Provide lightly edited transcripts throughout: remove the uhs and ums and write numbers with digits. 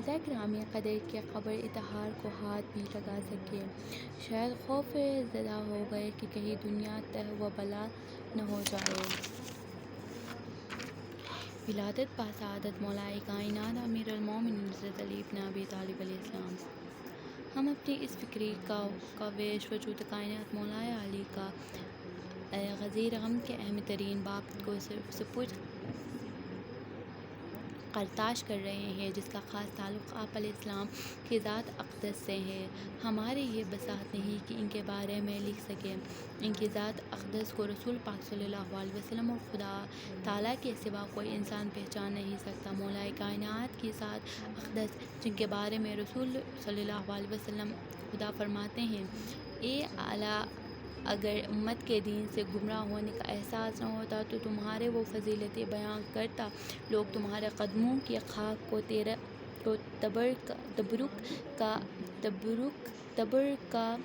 والدہ گرامی قدر کے قبر اطہار کو ہاتھ بھی لگا سکے۔ شاید خوف زدہ ہو گئے کہ کہیں دنیا تہ و بلا نہ ہو جائے۔ ولادت باسعادت مولا کائنات امیر المومنین حضرت علی بن ابی طالب علیہ السلام۔ ہم اپنی اس فکری کاوش وجود کائنات مولا علی کا غزیر غم کے اہم ترین باب کو سپرد کرتاش کر رہے ہیں، جس کا خاص تعلق آپ علیہ السلام کی ذات اقدس سے ہے۔ ہماری یہ بساطت نہیں کہ ان کے بارے میں لکھ سکیں۔ ان کی ذات اقدس کو رسول پاک صلی اللہ علیہ وسلم اور خدا تعالیٰ کے سوا کوئی انسان پہچان نہیں سکتا۔ مولا کائنات کی ذات اقدس، جن کے بارے میں رسول صلی اللہ علیہ وسلم خدا فرماتے ہیں: اے اعلیٰ، اگر امت کے دین سے گمراہ ہونے کا احساس نہ ہوتا تو تمہارے وہ فضیلتیں بیان کرتا، لوگ تمہارے قدموں کی خاک کو تبرک کا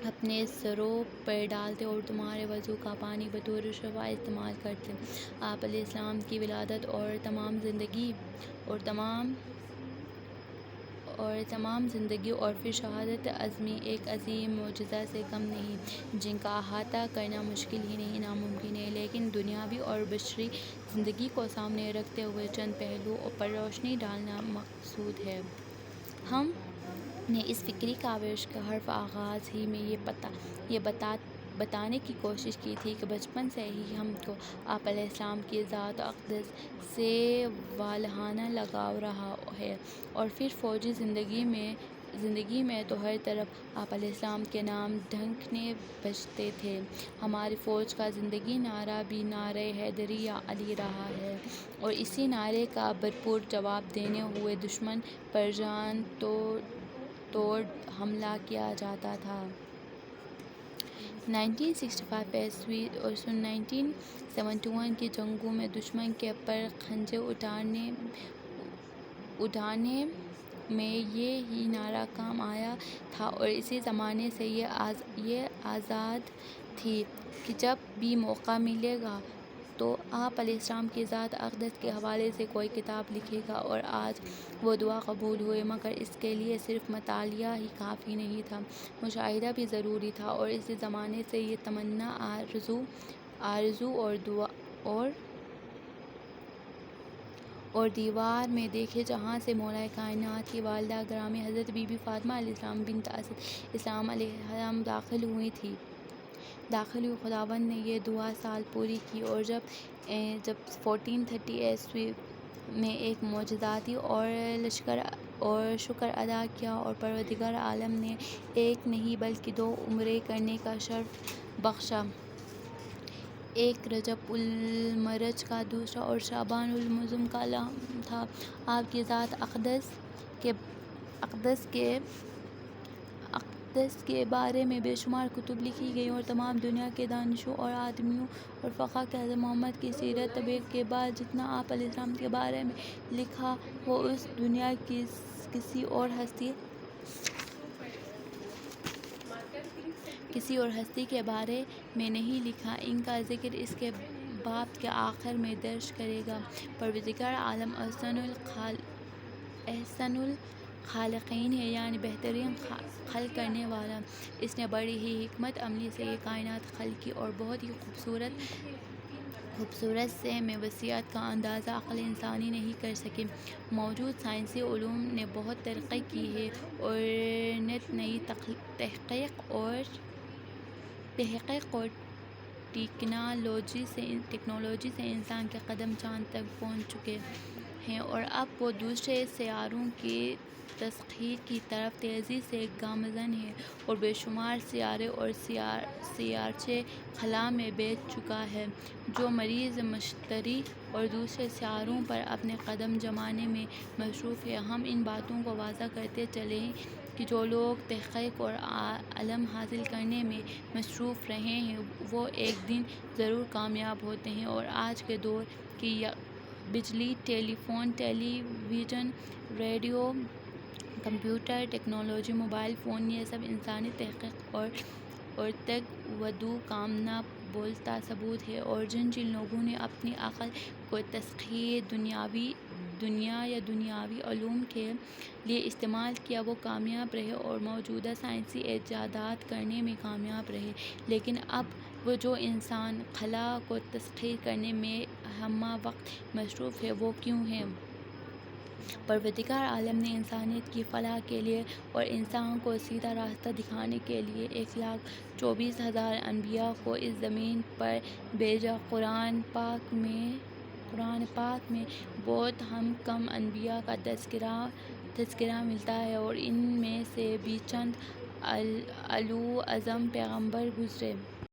اپنے سروں پر ڈالتے اور تمہارے وضو کا پانی بطور شفاء استعمال کرتے۔ آپ علیہ السلام کی ولادت اور تمام زندگی اور پھر شہادت عظمی ایک عظیم معجزہ سے کم نہیں، جن کا احاطہ کرنا مشکل ہی نہیں، ناممکن ہے، لیکن دنیاوی اور بشری زندگی کو سامنے رکھتے ہوئے چند پہلوؤں پر روشنی ڈالنا مقصود ہے۔ ہم نے اس فکری کاوش کے حرف آغاز ہی میں یہ بتانے کی کوشش کی تھی کہ بچپن سے ہی ہم کو آپ علیہ السلام کی ذات اقدس سے والہانہ لگاؤ رہا ہے، اور پھر فوجی زندگی میں تو ہر طرف آپ علیہ السلام کے نام ڈھنکنے بجتے تھے۔ ہماری فوج کا زندگی نعرہ بھی نعرہ حیدری یا علی رہا ہے، اور اسی نعرے کا بھرپور جواب دیتے ہوئے دشمن پر جان توڑ حملہ کیا جاتا تھا۔ 1965 عیسوی اور 1971 کی جنگوں میں دشمن کے پر کھنجر اڑانے میں یہ ہی نعرہ کام آیا تھا، اور اسی زمانے سے یہ آزاد تھی کہ جب بھی موقع ملے گا تو آپ علیہ السلام کی ذات اقدس کے حوالے سے کوئی کتاب لکھے گا، اور آج وہ دعا قبول ہوئی، مگر اس کے لیے صرف مطالعہ ہی کافی نہیں تھا، مشاہدہ بھی ضروری تھا، اور اسی زمانے سے یہ تمنا، آرزو اور دیوار میں دیکھے جہاں سے مولا کائنات کی والدہ گرامی حضرت بی بی فاطمہ علیہ السلام بنت اسد اسلام علیہ السلام داخل ہوئی، خداوند نے یہ دعا سال پوری کی، اور جب 1430 عیسوی میں ایک معجزاتی اور شکر ادا کیا، اور پروردگار عالم نے ایک نہیں بلکہ 2 عمرے کرنے کا شرف بخشا، ایک رجب المرج کا، دوسرا اور شعبان المعظم کا تھا۔ آپ کی ذات اقدس کے بارے میں بے شمار کتب لکھی گئیں، اور تمام دنیا کے دانشوں اور آدمیوں اور فقہا نے حضرت محمد کی سیرت طیبہ کے بعد جتنا آپ علیہ السلام کے بارے میں لکھا، وہ اس دنیا کی کسی اور ہستی کے بارے میں نہیں لکھا۔ ان کا ذکر اس کے باب کے آخر میں درج کرے گا۔ پروردگار عالم احسن الخالقین ہے، یعنی بہترین خلق کرنے والا۔ اس نے بڑی ہی حکمت عملی سے یہ کائنات خلق کی، اور بہت ہی خوبصورت سے میں وسعت کا اندازہ عقل انسانی نہیں کر سکی۔ موجود سائنسی علوم نے بہت ترقی کی ہے، اور نت نئی تحقیق اور ٹیکنالوجی سے انسان کے قدم چاند تک پہنچ چکے ہیں، اور اب وہ دوسرے سیاروں کی تسخیر کی طرف تیزی سے گامزن ہے، اور بے شمار سیارے اور سیارچے خلا میں بیٹھ چکا ہے۔ جو مریض مشتری اور دوسرے سیاروں پر اپنے قدم جمانے میں مصروف ہیں، ہم ان باتوں کو واضح کرتے چلیں کہ جو لوگ تحقیق اور علم حاصل کرنے میں مصروف رہے ہیں، وہ ایک دن ضرور کامیاب ہوتے ہیں، اور آج کے دور کی بجلی، telephone, television, radio, computer technology, mobile phone, یہ سب انسانی تحقیق اور تگ و دو کا نہ بولتا ثبوت ہے، اور جن لوگوں نے اپنی عقل کی تسخیر دنیا یا دنیاوی علوم کے لیے استعمال کیا وہ کامیاب رہے اور موجودہ سائنسی ایجادات کرنے میں کامیاب رہے، لیکن اب وہ جو انسان خلا کو تسخیر کرنے میں ہمہ وقت مصروف ہے وہ کیوں ہے؟ پروردگار عالم نے انسانیت کی فلاح کے لیے اور انسان کو سیدھا راستہ دکھانے کے لیے 1,24,000 انبیاء کو اس زمین پر بھیجا۔ قرآن پاک میں بہت ہم کم انبیاء کا تذکرہ ملتا ہے اور ان میں سے بھی چند اولو العزم پیغمبر گزرے۔